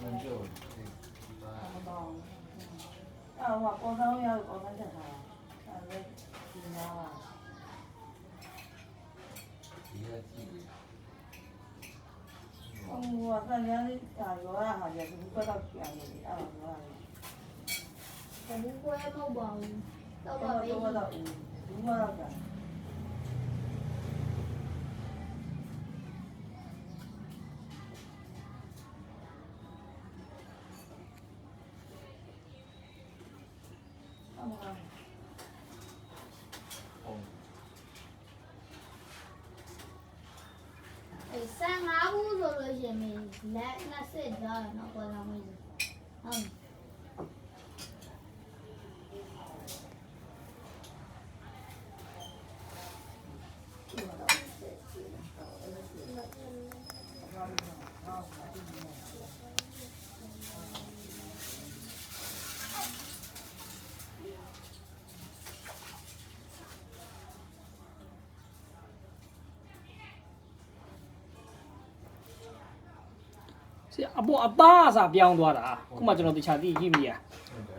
很久，我高三要高三检查，你妈妈。我3年有啊，好像是不到2年啊，แต่บุ้งกล้วยมาบอกเราบอกไป 多到5，多到干。15ခုဆိုလို့ရှိရင်လက်20ကျော်တော့ပေါ်လာမယ်ဟုတ်အပေါ်အသားအစားပြောင်းသွားတာခုမှကျွန်တော်တခြားသိကြည့်မိရ